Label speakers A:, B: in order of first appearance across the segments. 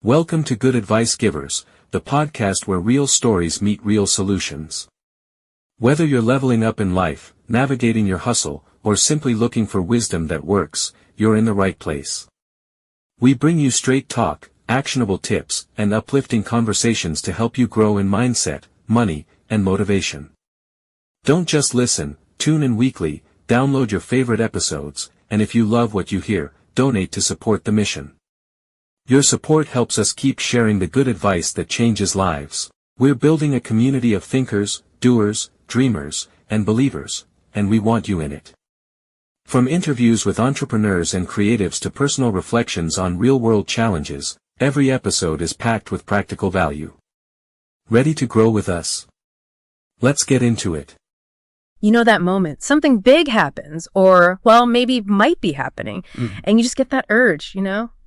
A: Welcome to Good Advice Givers, the podcast where real stories meet real solutions. Whether you're leveling up in life, navigating your hustle, or simply looking for wisdom that works, you're in the right place. We bring you straight talk, actionable tips, and uplifting conversations to help you grow in mindset, money, and motivation. Don't just listen, tune in weekly, download your favorite episodes, and if you love what you hear, donate to support the mission. Your support helps us keep sharing the good advice that changes lives. We're building a community of thinkers, doers, dreamers, and believers, and we want you in it. From interviews with entrepreneurs and creatives to personal reflections on real-world challenges, every episode is packed with practical value. Ready to grow with us? Let's get into it.
B: You know that moment, something big happens, or, well, maybe might be happening, and you just get that urge,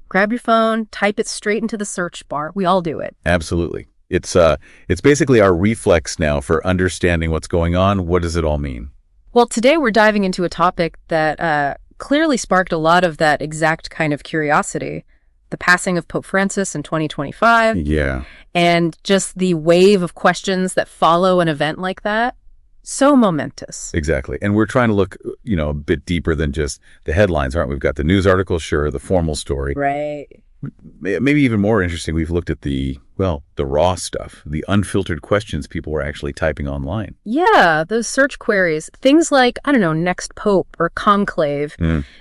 B: Grab your phone, type it straight into the search bar. We all do it.
C: Absolutely. It's basically our reflex now for understanding what's going on. What does it all mean?
B: Well, today we're diving into a topic that clearly sparked a lot of that exact kind of curiosity. The passing of Pope Francis in 2025.
C: Yeah.
B: And just the wave of questions that follow an event like that. So momentous.
C: Exactly. And we're trying to look, a bit deeper than just the headlines, aren't we? We've got the news article, sure, the formal story.
B: Right.
C: Maybe even more interesting, we've looked at the raw stuff, the unfiltered questions people were actually typing online.
B: Yeah, those search queries, things like, next pope or conclave.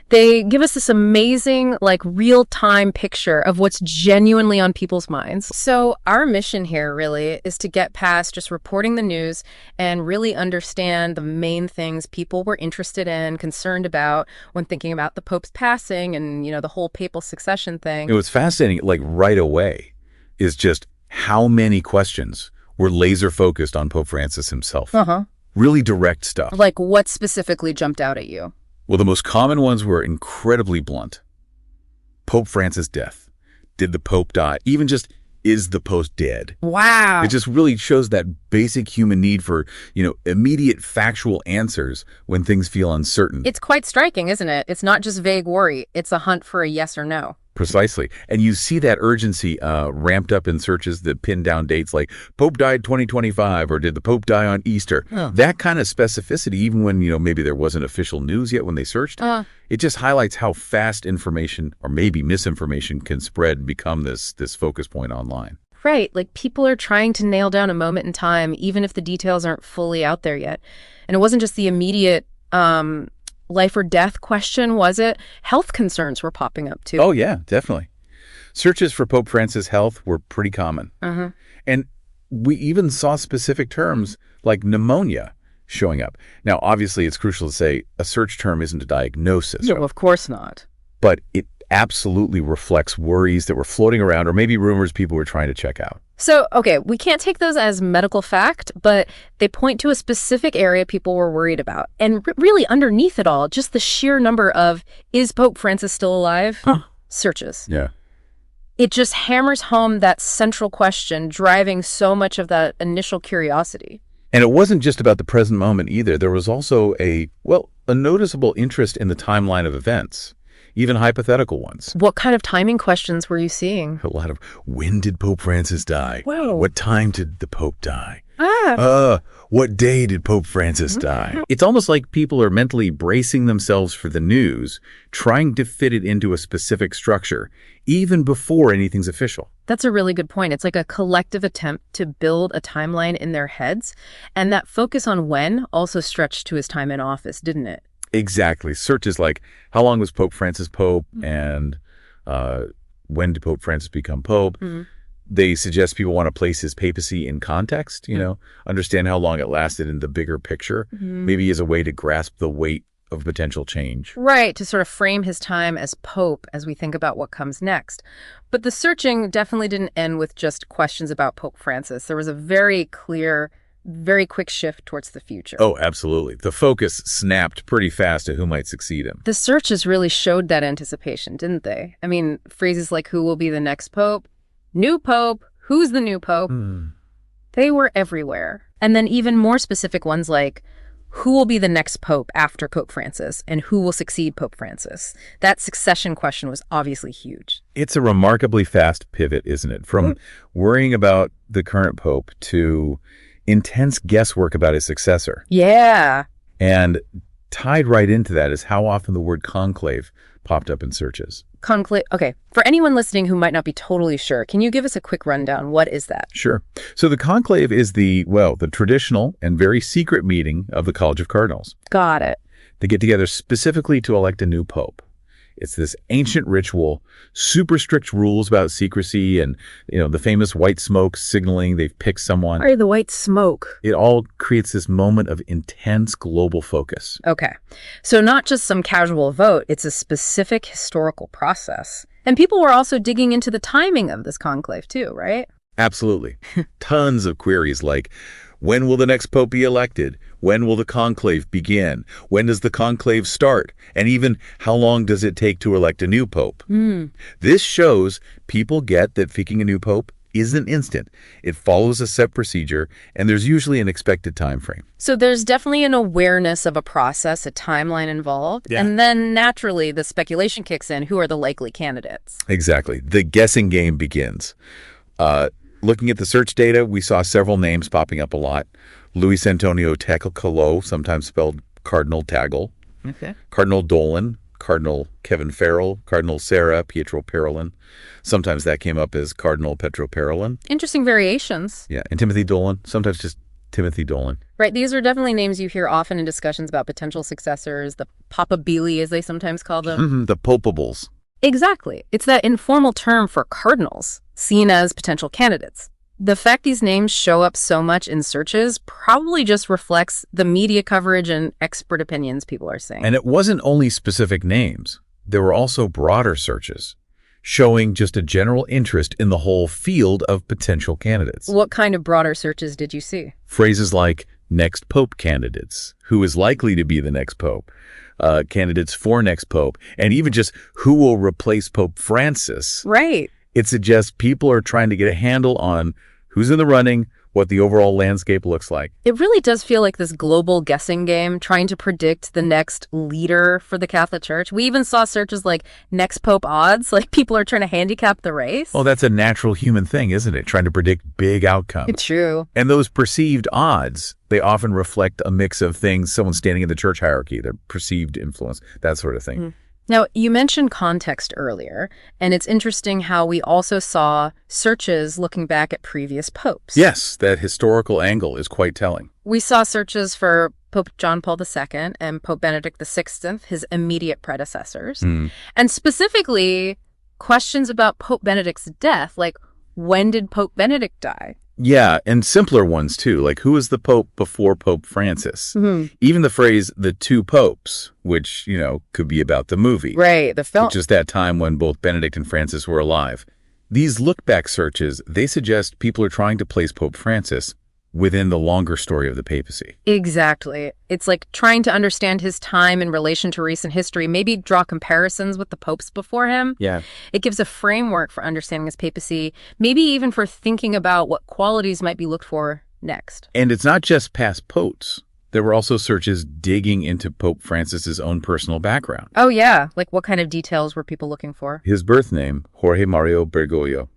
B: They give us this amazing, real-time picture of what's genuinely on people's minds. So our mission here really is to get past just reporting the news and really understand the main things people were interested in, concerned about when thinking about the pope's passing and, the whole papal succession thing.
C: It was fascinating, right away, is just how many questions were laser focused on Pope Francis himself. Really direct stuff.
B: Like what specifically jumped out at you?
C: Well, the most common ones were incredibly blunt. Pope Francis' death. Did the Pope die? Even just, is the Pope dead?
B: Wow.
C: It just really shows that basic human need for, immediate factual answers when things feel uncertain.
B: It's quite striking, isn't it? It's not just vague worry. It's a hunt for a yes or no.
C: Precisely. And you see that urgency ramped up in searches that pin down dates like Pope died 2025 or did the Pope die on Easter? That kind of specificity, even when, maybe there wasn't official news yet when they searched, it just highlights how fast information or maybe misinformation can spread and become this focus point online.
B: Right. People are trying to nail down a moment in time, even if the details aren't fully out there yet. And it wasn't just the immediate life or death question, was it? Health concerns were popping up too.
C: Oh, yeah, definitely. Searches for Pope Francis' health were pretty common. And we even saw specific terms like pneumonia showing up. Now, obviously, it's crucial to say a search term isn't a diagnosis.
B: No, of course not.
C: But it absolutely reflects worries that were floating around or maybe rumors people were trying to check out.
B: So, okay, we can't take those as medical fact, but they point to a specific area people were worried about. And really underneath it all, just the sheer number of, is Pope Francis still alive? Searches.
C: Yeah.
B: It just hammers home that central question, driving so much of that initial curiosity.
C: And it wasn't just about the present moment either. There was also a noticeable interest in the timeline of events. Even hypothetical ones.
B: What kind of timing questions were you seeing?
C: A lot of, when did Pope Francis die?
B: Whoa.
C: What time did the Pope die? What day did Pope Francis die? It's almost like people are mentally bracing themselves for the news, trying to fit it into a specific structure, even before anything's official.
B: That's a really good point. It's like a collective attempt to build a timeline in their heads. And that focus on when also stretched to his time in office, didn't it?
C: Exactly. Searches like, how long was Pope Francis Pope? And when did Pope Francis become Pope? They suggest people want to place his papacy in context, understand how long it lasted in the bigger picture, maybe as a way to grasp the weight of potential change.
B: Right, to sort of frame his time as Pope as we think about what comes next. But the searching definitely didn't end with just questions about Pope Francis. There was a very clear, very quick shift towards the future.
C: Oh, absolutely. The focus snapped pretty fast to who might succeed him.
B: The searches really showed that anticipation, didn't they? I mean, phrases like who will be the next pope, new pope, who's the new pope, they were everywhere. And then even more specific ones like who will be the next pope after Pope Francis and who will succeed Pope Francis? That succession question was obviously huge.
C: It's a remarkably fast pivot, isn't it? From worrying about the current pope to intense guesswork about his successor.
B: Yeah.
C: And tied right into that is how often the word conclave popped up in searches.
B: Conclave. Okay. For anyone listening who might not be totally sure, can you give us a quick rundown? What is that?
C: Sure. So the conclave is the traditional and very secret meeting of the College of Cardinals.
B: Got it.
C: They get together specifically to elect a new pope. It's this ancient ritual, super strict rules about secrecy and, the famous white smoke signaling they've picked someone.
B: Why the white smoke?
C: It all creates this moment of intense global focus.
B: Okay. So not just some casual vote, it's a specific historical process. And people were also digging into the timing of this conclave too, right?
C: Absolutely. Tons of queries like, when will the next pope be elected? When will the conclave begin? When does the conclave start? And even, how long does it take to elect a new pope? This shows people get that picking a new pope isn't instant. It follows a set procedure, and there's usually an expected time frame.
B: So there's definitely an awareness of a process, a timeline involved, and then naturally the speculation kicks in. Who are the likely candidates?
C: Exactly. The guessing game begins. Looking at the search data, we saw several names popping up a lot. Luis Antonio Tecolo, sometimes spelled Cardinal Tagle.
B: Okay.
C: Cardinal Dolan, Cardinal Kevin Farrell, Cardinal Sarah Pietro Parolin. Sometimes that came up as Cardinal Petro Parolin.
B: Interesting variations.
C: Yeah, and Timothy Dolan, sometimes just Timothy Dolan.
B: Right, these are definitely names you hear often in discussions about potential successors, the papabili, as they sometimes call them.
C: The popables.
B: Exactly. It's that informal term for cardinals, seen as potential candidates. The fact these names show up so much in searches probably just reflects the media coverage and expert opinions people are seeing.
C: And it wasn't only specific names. There were also broader searches showing just a general interest in the whole field of potential candidates.
B: What kind of broader searches did you see?
C: Phrases like next pope candidates, who is likely to be the next pope, candidates for next pope, and even just who will replace Pope Francis.
B: Right.
C: It suggests people are trying to get a handle on who's in the running, what the overall landscape looks like.
B: It really does feel like this global guessing game, trying to predict the next leader for the Catholic Church. We even saw searches like next pope odds, like people are trying to handicap the race.
C: Well, that's a natural human thing, isn't it? Trying to predict big outcomes.
B: It's true.
C: And those perceived odds, they often reflect a mix of things, someone standing in the church hierarchy, their perceived influence, that sort of thing.
B: Now, you mentioned context earlier, and it's interesting how we also saw searches looking back at previous popes.
C: Yes, that historical angle is quite telling.
B: We saw searches for Pope John Paul II and Pope Benedict XVI, his immediate predecessors, and specifically questions about Pope Benedict's death, like when did Pope Benedict die?
C: Yeah, and simpler ones too, like who was the pope before Pope Francis? Even the phrase the two popes, which, could be about the movie.
B: Right, the film.
C: Just that time when both Benedict and Francis were alive. These look-back searches, they suggest people are trying to place Pope Francis within the longer story of the papacy.
B: Exactly. It's like trying to understand his time in relation to recent history, maybe draw comparisons with the popes before him.
C: Yeah.
B: It gives a framework for understanding his papacy, maybe even for thinking about what qualities might be looked for next.
C: And it's not just past popes. There were also searches digging into Pope Francis's own personal background.
B: Oh, yeah. Like what kind of details were people looking for?
C: His birth name, Jorge Mario Bergoglio,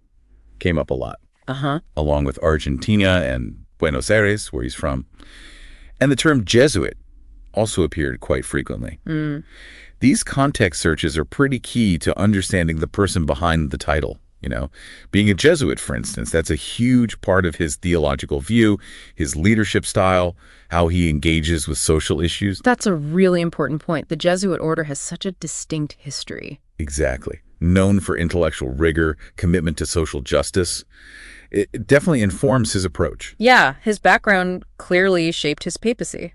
C: came up a lot. Along with Argentina and Buenos Aires, where he's from. And the term Jesuit also appeared quite frequently. These context searches are pretty key to understanding the person behind the title. Being a Jesuit, for instance, that's a huge part of his theological view, his leadership style, how he engages with social issues.
B: That's a really important point. The Jesuit order has such a distinct history.
C: Exactly. Known for intellectual rigor, commitment to social justice. It definitely informs his approach.
B: Yeah, his background clearly shaped his papacy.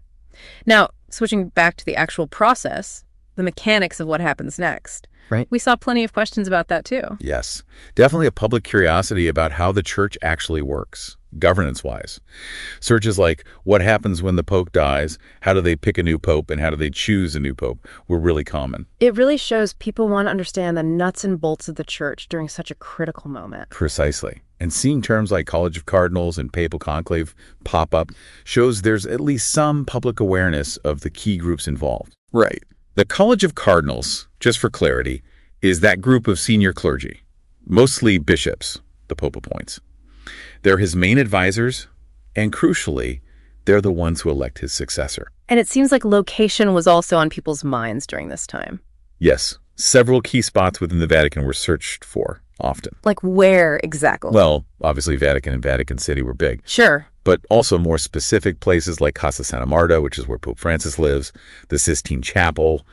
B: Now, switching back to the actual process, the mechanics of what happens next.
D: Right.
B: We saw plenty of questions about that too.
C: Yes. Definitely a public curiosity about how the church actually works, governance-wise. Searches like, what happens when the pope dies? How do they pick a new pope? And how do they choose a new pope? Were really common.
B: It really shows people want to understand the nuts and bolts of the church during such a critical moment.
C: Precisely. And seeing terms like College of Cardinals and Papal Conclave pop up shows there's at least some public awareness of the key groups involved. Right. The College of Cardinals, just for clarity, is that group of senior clergy, mostly bishops, the Pope appoints. They're his main advisors, and crucially, they're the ones who elect his successor.
B: And it seems like location was also on people's minds during this time.
C: Yes, several key spots within the Vatican were searched for, often.
B: Like where exactly?
C: Well, obviously Vatican and Vatican City were big.
B: Sure.
C: But also more specific places like Casa Santa Marta, which is where Pope Francis lives, the Sistine Chapel,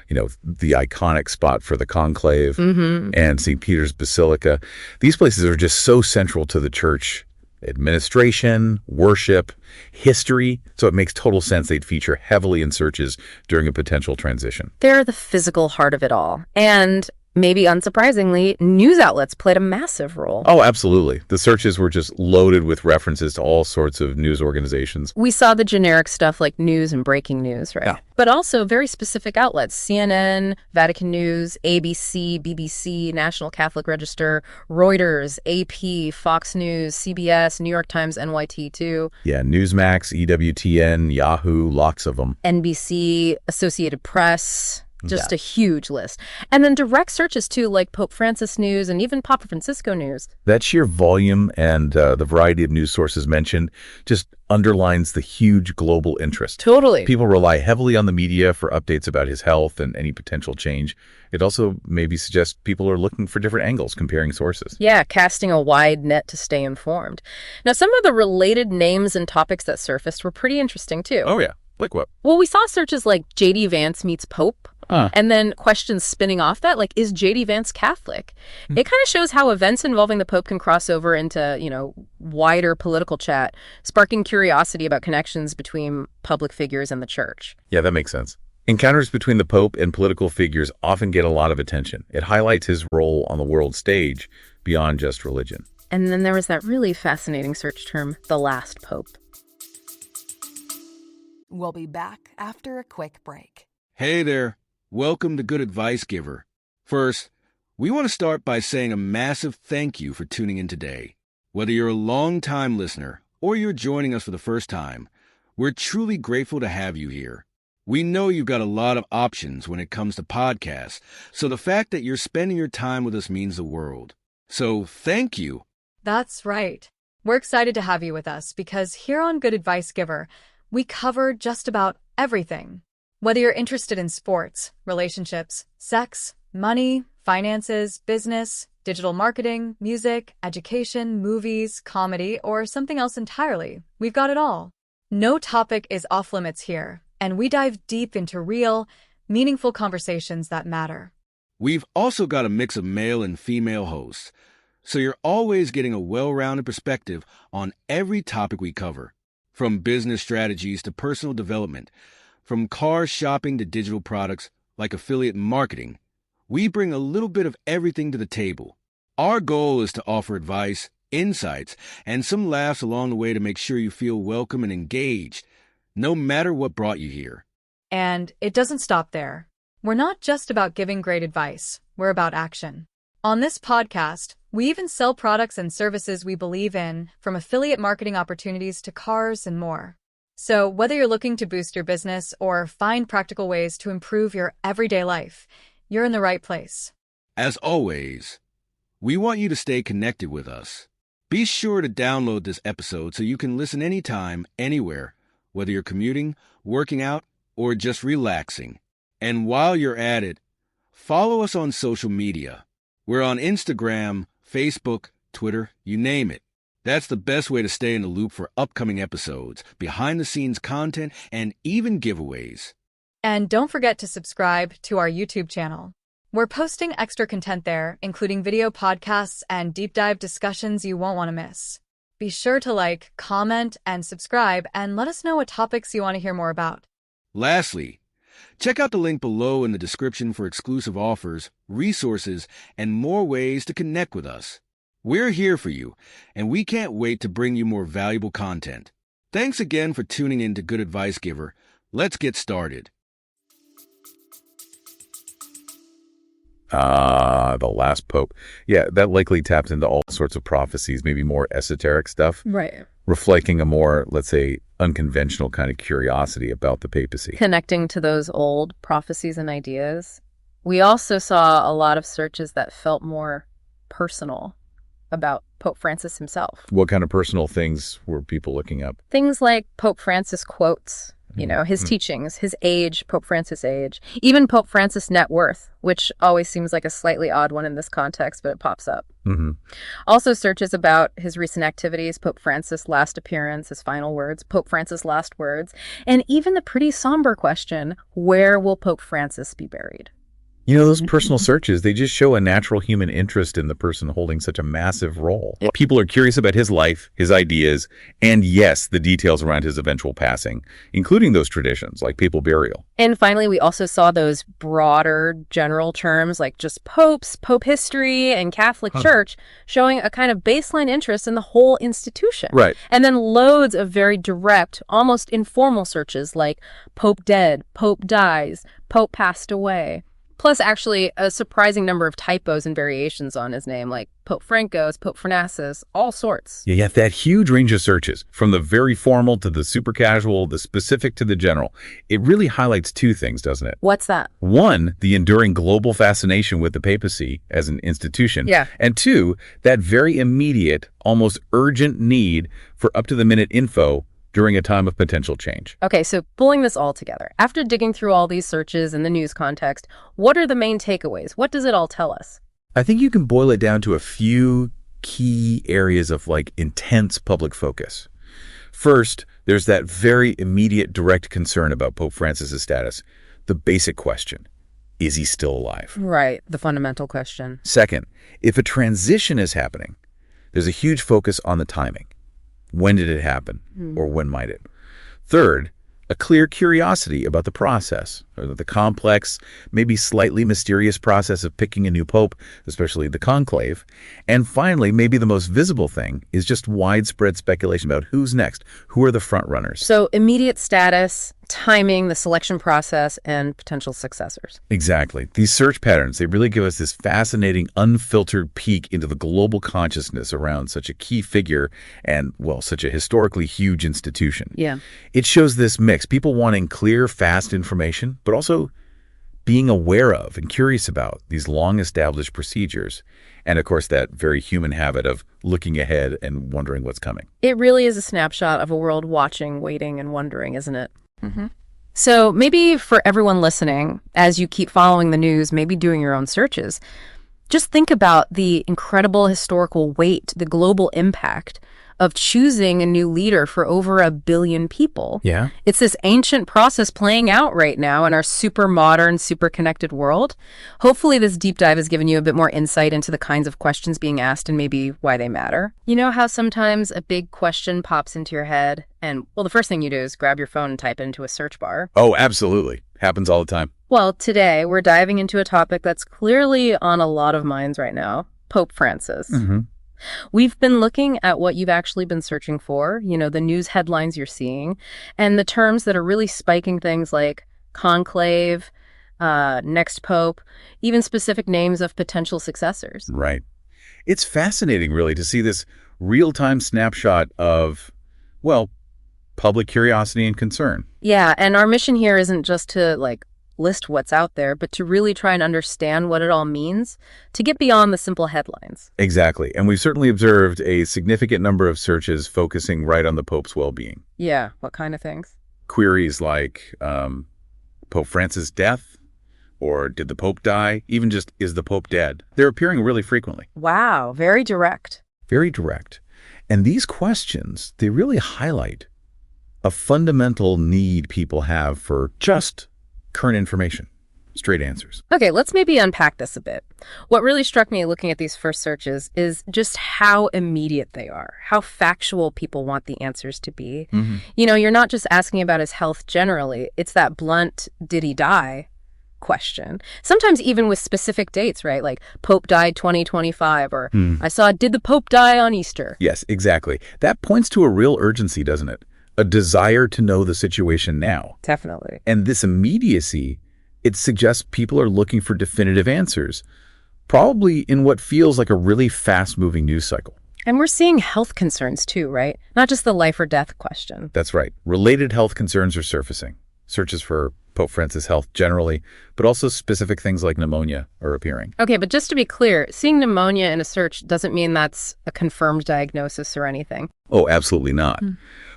C: the iconic spot for the conclave, and St. Peter's Basilica. These places are just so central to the church administration, worship, history, so it makes total sense they'd feature heavily in searches during a potential transition.
B: They're the physical heart of it all. And maybe unsurprisingly, news outlets played a massive role.
C: Oh, absolutely. The searches were just loaded with references to all sorts of news organizations.
B: We saw the generic stuff like news and breaking news, right?
C: Yeah.
B: But also very specific outlets, CNN, Vatican News, ABC, BBC, National Catholic Register, Reuters, AP, Fox News, CBS, New York Times, NYT too.
C: Yeah, Newsmax, EWTN, Yahoo, lots of them.
B: NBC, Associated Press. Just a huge list. And then direct searches, too, like Pope Francis News and even Papa Francisco News.
C: That sheer volume and the variety of news sources mentioned just underlines the huge global interest.
B: Totally.
C: People rely heavily on the media for updates about his health and any potential change. It also maybe suggests people are looking for different angles, comparing sources.
B: Yeah, casting a wide net to stay informed. Now, some of the related names and topics that surfaced were pretty interesting, too.
C: Oh, yeah. Like what?
B: Well, we saw searches like J.D. Vance meets Pope. And then questions spinning off that, like, is J.D. Vance Catholic? It kind of shows how events involving the Pope can cross over into, wider political chat, sparking curiosity about connections between public figures and the church.
C: Yeah, that makes sense. Encounters between the Pope and political figures often get a lot of attention. It highlights his role on the world stage beyond just religion.
B: And then there was that really fascinating search term, the last Pope.
E: We'll be back after a quick break.
F: Hey there. Welcome to Good Advice Giver. First, we want to start by saying a massive thank you for tuning in today. Whether you're a long-time listener or you're joining us for the first time, we're truly grateful to have you here. We know you've got a lot of options when it comes to podcasts, so the fact that you're spending your time with us means the world. So thank you.
G: That's right. We're excited to have you with us because here on Good Advice Giver, we cover just about everything. Whether you're interested in sports, relationships, sex, money, finances, business, digital marketing, music, education, movies, comedy, or something else entirely, we've got it all. No topic is off limits here, and we dive deep into real, meaningful conversations that matter.
F: We've also got a mix of male and female hosts, so you're always getting a well-rounded perspective on every topic we cover, from business strategies to personal development. From car shopping to digital products like affiliate marketing, we bring a little bit of everything to the table. Our goal is to offer advice, insights, and some laughs along the way to make sure you feel welcome and engaged, no matter what brought you here.
G: And it doesn't stop there. We're not just about giving great advice, we're about action. On this podcast, we even sell products and services we believe in, from affiliate marketing opportunities to cars and more. So whether you're looking to boost your business or find practical ways to improve your everyday life, you're in the right place.
F: As always, we want you to stay connected with us. Be sure to download this episode so you can listen anytime, anywhere, whether you're commuting, working out, or just relaxing. And while you're at it, follow us on social media. We're on Instagram, Facebook, Twitter, you name it. That's the best way to stay in the loop for upcoming episodes, behind-the-scenes content, and even giveaways.
G: And don't forget to subscribe to our YouTube channel. We're posting extra content there, including video podcasts and deep dive discussions you won't want to miss. Be sure to like, comment, and subscribe, and let us know what topics you want to hear more about.
F: Lastly, Check out the link below in the description for exclusive offers, resources, and more ways to connect with us. We're here for you, and we can't wait to bring you more valuable content. Thanks again for tuning in to Good Advice Giver. Let's get started.
C: The last pope. Yeah, that likely taps into all sorts of prophecies, maybe more esoteric stuff.
B: Right.
C: Reflecting a more, let's say, unconventional kind of curiosity about the papacy.
B: Connecting to those old prophecies and ideas. We also saw a lot of searches that felt more personal about Pope Francis himself.
C: What kind of personal things were people looking up?
B: Things like Pope Francis quotes, his teachings, his age, Pope Francis' age, even Pope Francis' net worth, which always seems like a slightly odd one in this context, but it pops up. Also searches about his recent activities, Pope Francis' last appearance, his final words, Pope Francis' last words, and even the pretty somber question, where will Pope Francis be buried?
C: Those personal searches, they just show a natural human interest in the person holding such a massive role. People are curious about his life, his ideas, and yes, the details around his eventual passing, including those traditions like papal burial.
B: And finally, we also saw those broader general terms like just popes, pope history, and Catholic Church showing a kind of baseline interest in the whole institution.
C: Right.
B: And then loads of very direct, almost informal searches like pope dead, pope dies, pope passed away. Plus, actually, a surprising number of typos and variations on his name, like Pope Francos, Pope Fernassus, all sorts.
C: Yeah, that huge range of searches, from the very formal to the super casual, the specific to the general. It really highlights two things, doesn't it?
B: What's that?
C: One, the enduring global fascination with the papacy as an institution.
B: Yeah.
C: And two, that very immediate, almost urgent need for up-to-the-minute info during a time of potential change.
B: Okay, so pulling this all together, after digging through all these searches in the news context, what are the main takeaways? What does it all tell us?
C: I think you can boil it down to a few key areas of intense public focus. First, there's that very immediate direct concern about Pope Francis' status. The basic question, is he still alive?
B: Right, the fundamental question.
C: Second, if a transition is happening, there's a huge focus on the timing. When did it happen? Or when might it? Third, a clear curiosity about the process, or the complex, maybe slightly mysterious process of picking a new pope, especially the conclave. And finally, maybe the most visible thing is just widespread speculation about who's next, who are the front runners.
B: So immediate status, timing, the selection process, and potential successors.
C: Exactly. These search patterns, they really give us this fascinating, unfiltered peek into the global consciousness around such a key figure and, such a historically huge institution.
B: Yeah.
C: It shows this mix, people wanting clear, fast information, but also being aware of and curious about these long-established procedures. And, of course, that very human habit of looking ahead and wondering what's coming.
B: It really is a snapshot of a world watching, waiting, and wondering, isn't it? So maybe for everyone listening, as you keep following the news, maybe doing your own searches, just think about the incredible historical weight, the global impact of choosing a new leader for over 1 billion people.
C: Yeah.
B: It's this ancient process playing out right now in our super modern, super connected world. Hopefully this deep dive has given you a bit more insight into the kinds of questions being asked and maybe why they matter. You know how sometimes a big question pops into your head and, the first thing you do is grab your phone and type it into a search bar?
C: Oh, absolutely. Happens all the time.
B: Well, today we're diving into a topic that's clearly on a lot of minds right now, Pope Francis. We've been looking at what you've actually been searching for, the news headlines you're seeing, and the terms that are really spiking things like conclave, next pope, even specific names of potential successors.
C: Right. It's fascinating, really, to see this real-time snapshot of, public curiosity and concern.
B: Yeah, and our mission here isn't just to, list what's out there, but to really try and understand what it all means, to get beyond the simple headlines.
C: Exactly. And we've certainly observed a significant number of searches focusing right on the Pope's well-being.
B: Yeah, what kind of things?
C: Queries like Pope Francis' death, or did the Pope die? Even just, is the Pope dead? They're appearing really frequently.
B: Wow, very direct.
C: Very direct. And these questions, they really highlight a fundamental need people have for just current information. straight answers.
B: Okay, let's maybe unpack this a bit. What really struck me looking at these first searches is just how immediate they are, how factual people want the answers to be. You're not just asking about his health generally. It's that blunt, did he die question. Sometimes even with specific dates, right? Like Pope died 2025, or I saw, did the Pope die on Easter?
C: Yes, exactly. That points to a real urgency, doesn't it? A desire to know the situation now.
B: Definitely.
C: And this immediacy, it suggests people are looking for definitive answers, probably in what feels like a really fast-moving news cycle.
B: And we're seeing health concerns too, right? Not just the life or death question.
C: That's right. Related health concerns are surfacing. Searches for Pope Francis' health generally, but also specific things like pneumonia are appearing.
B: Okay, but just to be clear, seeing pneumonia in a search doesn't mean that's a confirmed diagnosis or anything.
C: Oh, absolutely not.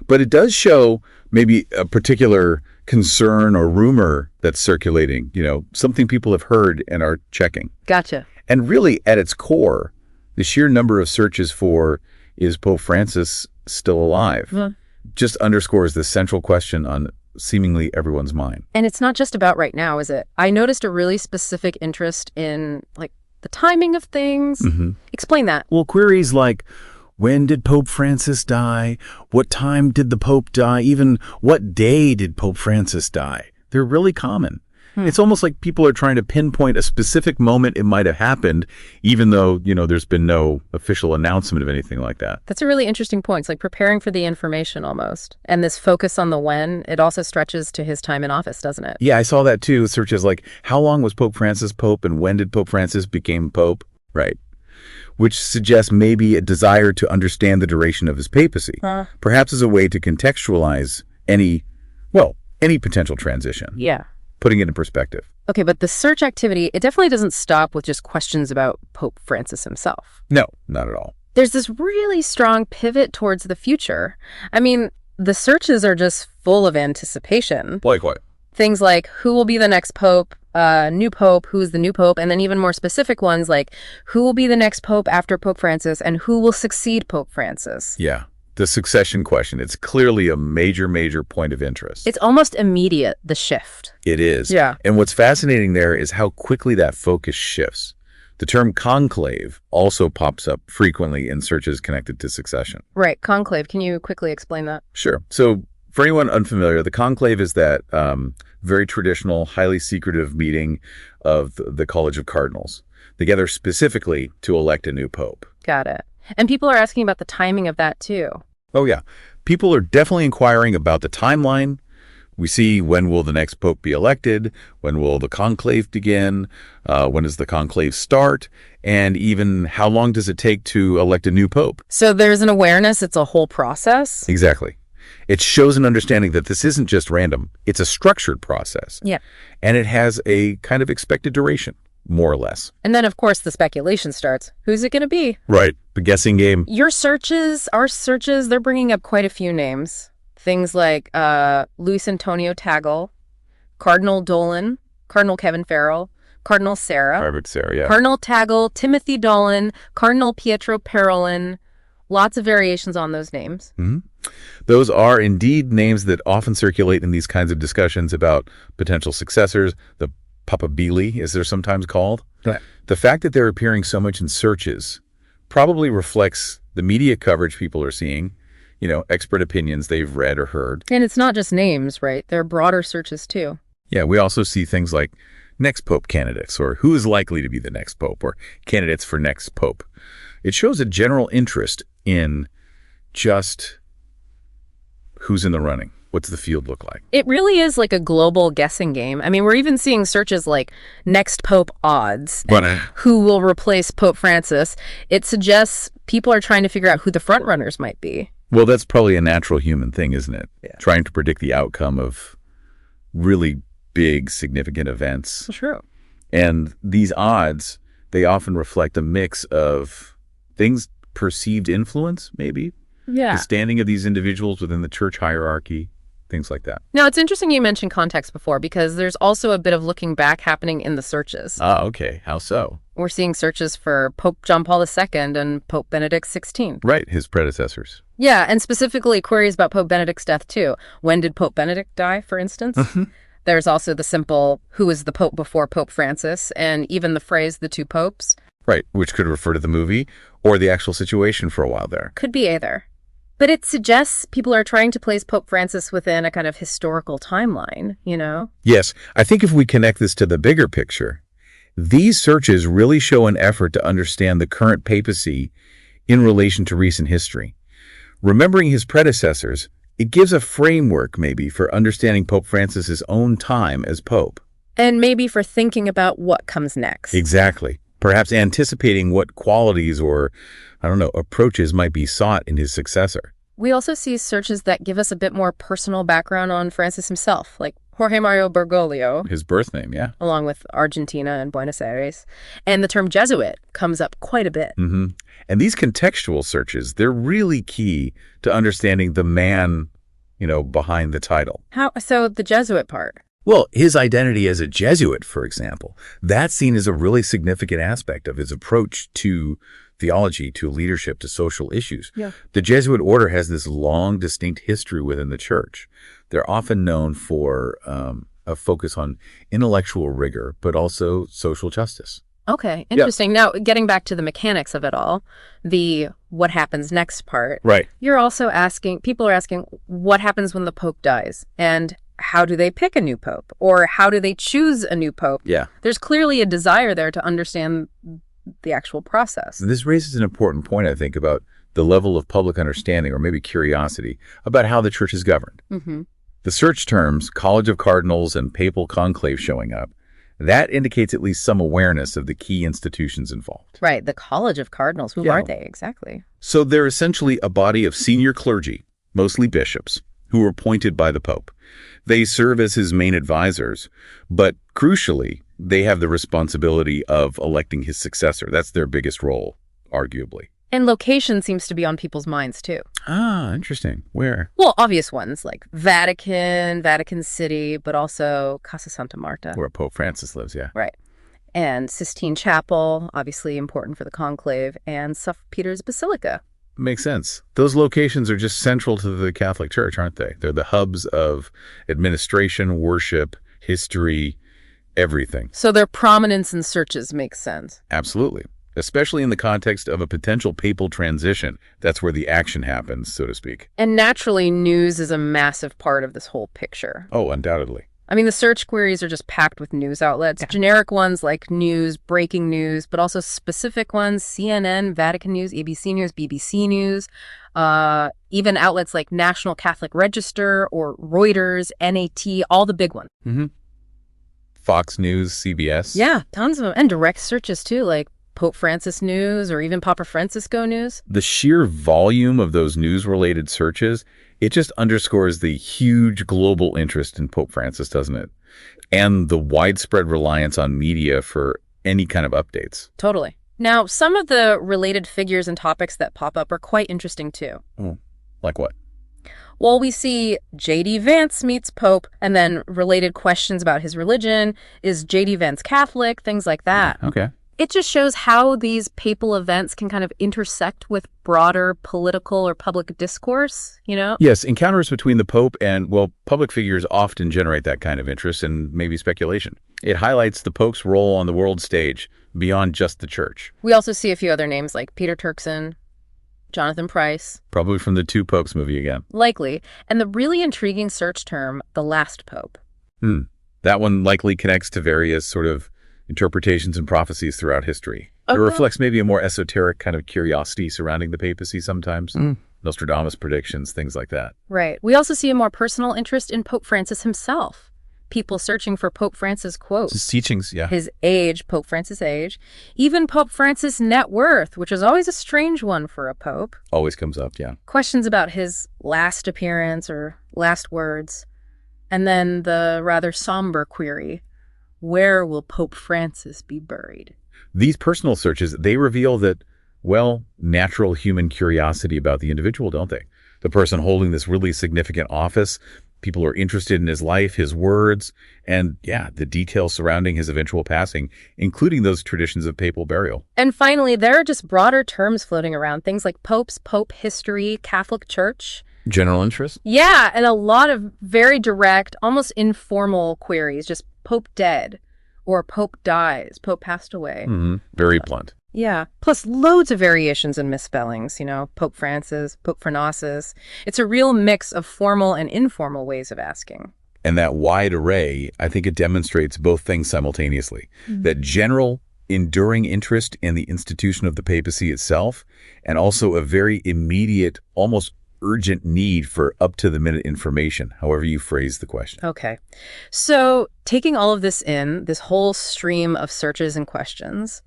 C: But it does show maybe a particular concern or rumor that's circulating, something people have heard and are checking.
B: Gotcha.
C: And really, at its core, the sheer number of searches for, is Pope Francis still alive? Just underscores the central question on seemingly everyone's mind.
B: And it's not just about right now, is it? I noticed a really specific interest in, the timing of things. Explain that.
D: Well, queries like, when did Pope Francis die? What time did the Pope die? Even what day did Pope Francis die? They're really common. It's almost like people are trying to pinpoint a specific moment it might have happened, even though, there's been no official announcement of anything like that.
B: That's a really interesting point. It's like preparing for the information almost. And this focus on the when, it also stretches to his time in office, doesn't it?
C: Yeah, I saw that too. Searches like, how long was Pope Francis Pope and when did Pope Francis become Pope? Right. Which suggests maybe a desire to understand the duration of his papacy, perhaps as a way to contextualize any potential transition.
B: Yeah.
C: Putting it in perspective.
B: Okay, but the search activity, it definitely doesn't stop with just questions about Pope Francis himself.
C: No, not at all.
B: There's this really strong pivot towards the future. I mean, the searches are just full of anticipation.
C: Like what?
B: Things like, who will be the next pope, new pope, who's the new pope, and then even more specific ones like, who will be the next pope after Pope Francis, and who will succeed Pope Francis?
C: Yeah. The succession question, it's clearly a major point of interest.
B: It's almost immediate, the shift.
C: It is.
B: Yeah.
C: And what's fascinating there is how quickly that focus shifts. The term conclave also pops up frequently in searches connected to succession.
B: Right. Conclave. Can you quickly explain that?
C: Sure. So for anyone unfamiliar, the conclave is that very traditional, highly secretive meeting of the College of Cardinals. They gather specifically to elect a new pope.
B: Got it. And people are asking about the timing of that too.
C: Oh, yeah. People are definitely inquiring about the timeline. We see, when will the next pope be elected? When will the conclave begin? When does the conclave start? And even how long does it take to elect a new pope?
B: So there's an awareness, it's a whole process?
C: Exactly. It shows an understanding that this isn't just random. It's a structured process.
B: Yeah.
C: And it has a kind of expected duration, more or less.
B: And then, of course, the speculation starts. Who's it going to be?
C: Right. The guessing game.
B: Your searches, our searches, they're bringing up quite a few names. Things like Luis Antonio Tagle, Cardinal Dolan, Cardinal Kevin Farrell, Cardinal Sarah.
C: Harvard Sarah, yeah.
B: Cardinal Tagle, Timothy Dolan, Cardinal Pietro Parolin. Lots of variations on those names.
C: Those are indeed names that often circulate in these kinds of discussions about potential successors. The Papabili, as they're sometimes called.
D: Right.
C: The fact that they're appearing so much in searches probably reflects the media coverage people are seeing, expert opinions they've read or heard.
B: And it's not just names, right? There are broader searches too.
C: Yeah, we also see things like next pope candidates, or who is likely to be the next pope, or candidates for next pope. It shows a general interest in just who's in the running. What's the field look like?
B: It really is like a global guessing game. I mean, we're even seeing searches like next pope odds, who will replace Pope Francis. It suggests people are trying to figure out who the front runners might be.
C: Well, that's probably a natural human thing, isn't it?
B: Yeah.
C: Trying to predict the outcome of really big, significant events.
B: True.
C: And these odds, they often reflect a mix of things, perceived influence, maybe.
B: Yeah.
C: The standing of these individuals within the church hierarchy, things like that.
B: Now, it's interesting you mentioned context before, because there's also a bit of looking back happening in the searches.
C: Ah, okay. How so?
B: We're seeing searches for Pope John Paul II and Pope Benedict XVI.
C: Right, his predecessors.
B: Yeah, and specifically queries about Pope Benedict's death too. When did Pope Benedict die, for instance? There's also the simple, who was the Pope before Pope Francis, and even the phrase, the two popes.
C: Right, which could refer to the movie or the actual situation for a while there.
B: Could be either. But it suggests people are trying to place Pope Francis within a kind of historical timeline, you know?
C: Yes, I think if we connect this to the bigger picture, these searches really show an effort to understand the current papacy in relation to recent history. Remembering his predecessors, it gives a framework maybe for understanding Pope Francis's own time as Pope.
B: And maybe for thinking about what comes next.
C: Exactly. Perhaps anticipating what qualities or, approaches might be sought in his successor.
B: We also see searches that give us a bit more personal background on Francis himself, like Jorge Mario Bergoglio.
C: His birth name, yeah.
B: Along with Argentina and Buenos Aires. And the term Jesuit comes up quite a bit.
C: Mm-hmm. And these contextual searches, they're really key to understanding the man, behind the title.
B: How so? The Jesuit part.
C: Well, his identity as a Jesuit, for example, that's seen as a really significant aspect of his approach to theology, to leadership, to social issues.
B: Yeah.
C: The Jesuit order has this long, distinct history within the church. They're often known for a focus on intellectual rigor, but also social justice.
B: Okay, interesting. Now, getting back to the mechanics of it all, the what happens next part.
C: Right.
B: People are asking, what happens when the Pope dies? And how do they pick a new pope? Or how do they choose a new pope?
C: Yeah.
B: There's clearly a desire there to understand the actual process.
C: This raises an important point, I think, about the level of public understanding or maybe curiosity about how the church is governed.
B: Mm-hmm.
C: The search terms, College of Cardinals and Papal Conclave showing up, that indicates at least some awareness of the key institutions involved.
B: Right, the College of Cardinals. Who are they exactly?
C: So they're essentially a body of senior clergy, mostly bishops, who are appointed by the Pope. They serve as his main advisors, but crucially, they have the responsibility of electing his successor. That's their biggest role, arguably.
B: And location seems to be on people's minds, too.
C: Ah, interesting. Where?
B: Well, obvious ones like Vatican, Vatican City, but also Casa Santa Marta.
C: Where Pope Francis lives, yeah.
B: Right. And Sistine Chapel, obviously important for the conclave, and St. Peter's Basilica.
C: Makes sense. Those locations are just central to the Catholic Church, aren't they? They're the hubs of administration, worship, history, everything.
B: So their prominence in searches makes sense.
C: Absolutely. Especially in the context of a potential papal transition. That's where the action happens, so to speak.
B: And naturally, news is a massive part of this whole picture.
C: Oh, undoubtedly.
B: I mean, the search queries are just packed with news outlets. Generic ones like news, breaking news, but also specific ones, CNN, Vatican News, ABC News, BBC News, even outlets like National Catholic Register or Reuters, NAT, all the big ones.
C: Mm-hmm. Fox News, CBS.
B: Yeah, tons of them. And direct searches too, like Pope Francis News or even Papa Francisco News.
C: The sheer volume of those news-related searches, it just underscores the huge global interest in Pope Francis, doesn't it? And the widespread reliance on media for any kind of updates.
B: Totally. Now, some of the related figures and topics that pop up are quite interesting too.
C: Like what?
B: Well, we see J.D. Vance meets Pope, and then related questions about his religion. Is J.D. Vance Catholic? Things like that.
C: Okay.
B: It just shows how these papal events can kind of intersect with broader political or public discourse, you know?
C: Yes, encounters between the Pope and, public figures often generate that kind of interest and maybe speculation. It highlights the Pope's role on the world stage beyond just the church.
B: We also see a few other names like Peter Turkson, Jonathan Pryce.
C: Probably from the Two Popes movie again.
B: Likely. And the really intriguing search term, the last Pope.
C: That one likely connects to various sort of interpretations and prophecies throughout history. It reflects maybe a more esoteric kind of curiosity surrounding the papacy sometimes. Nostradamus predictions, things like that.
B: Right. We also see a more personal interest in Pope Francis himself. People searching for Pope Francis quotes.
C: His teachings, yeah.
B: His age, Pope Francis' age. Even Pope Francis' net worth, which is always a strange one for a pope.
C: Always comes up, yeah.
B: Questions about his last appearance or last words. And then the rather somber query, where will Pope Francis be buried?
C: These personal searches, they reveal that, natural human curiosity about the individual, don't they? The person holding this really significant office, people are interested in his life, his words, and, the details surrounding his eventual passing, including those traditions of papal burial.
B: And finally, there are just broader terms floating around, things like popes, pope history, Catholic Church.
C: General interest?
B: Yeah, and a lot of very direct, almost informal queries, just Pope dead, or Pope dies, Pope passed away.
C: Very blunt.
B: Yeah, plus loads of variations and misspellings, Pope Francis, Pope Francis. It's a real mix of formal and informal ways of asking.
C: And that wide array, I think it demonstrates both things simultaneously. That general, enduring interest in the institution of the papacy itself, and also a very immediate, almost urgent need for up-to-the-minute information, however you phrase the question.
B: Okay. So taking all of this in, this whole stream of searches and questions,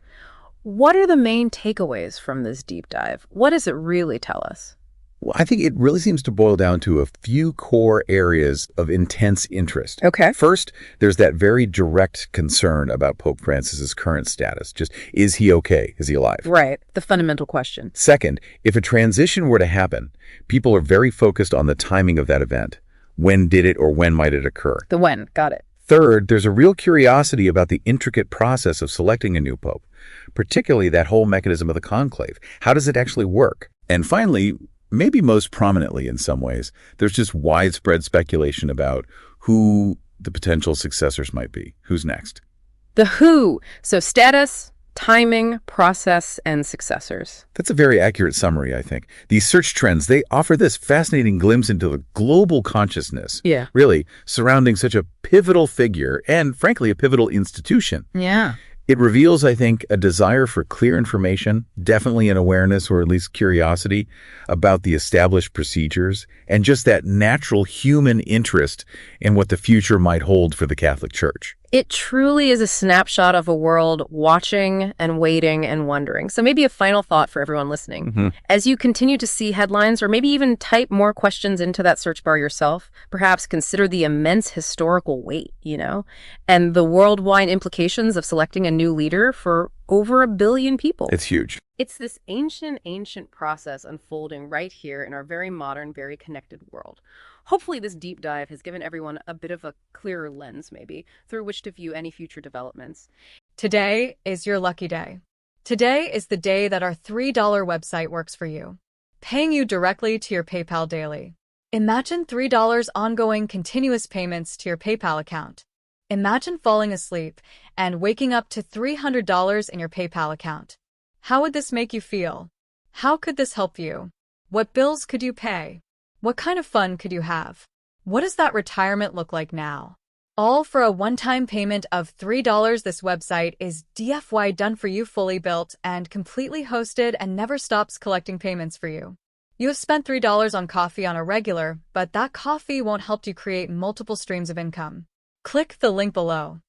B: what are the main takeaways from this deep dive? What does it really tell us?
C: Well, I think it really seems to boil down to a few core areas of intense interest.
B: Okay.
C: First, there's that very direct concern about Pope Francis's current status. Just, is he okay? Is he alive?
B: Right. The fundamental question.
C: Second, if a transition were to happen, people are very focused on the timing of that event. When did it or when might it occur?
B: The when. Got it.
C: Third, there's a real curiosity about the intricate process of selecting a new pope, particularly that whole mechanism of the conclave. How does it actually work? And finally, maybe most prominently in some ways, there's just widespread speculation about who the potential successors might be. Who's next?
B: The who. So status, timing, process, and successors.
C: That's a very accurate summary, I think. These search trends, they offer this fascinating glimpse into the global consciousness,
B: Yeah.
C: really, surrounding such a pivotal figure and, frankly, a pivotal institution.
B: Yeah.
C: It reveals, I think, a desire for clear information, definitely an awareness or at least curiosity about the established procedures, and just that natural human interest in what the future might hold for the Catholic Church.
B: It truly is a snapshot of a world watching and waiting and wondering. So maybe a final thought for everyone listening. As you continue to see headlines or maybe even type more questions into that search bar yourself, perhaps consider the immense historical weight, and the worldwide implications of selecting a new leader for over 1 billion people.
C: It's huge.
B: It's this ancient process unfolding right here in our very modern, very connected world. Hopefully this deep dive has given everyone a bit of a clearer lens, maybe, through which to view any future developments.
G: Today is your lucky day. Today is the day that our $3 website works for you, paying you directly to your PayPal daily. Imagine $3 ongoing continuous payments to your PayPal account. Imagine falling asleep and waking up to $300 in your PayPal account. How would this make you feel? How could this help you? What bills could you pay? What kind of fun could you have? What does that retirement look like now? All for a one-time payment of $3. This website is DFY done for you, fully built and completely hosted, and never stops collecting payments for you. You have spent $3 on coffee on a regular, but that coffee won't help you create multiple streams of income. Click the link below.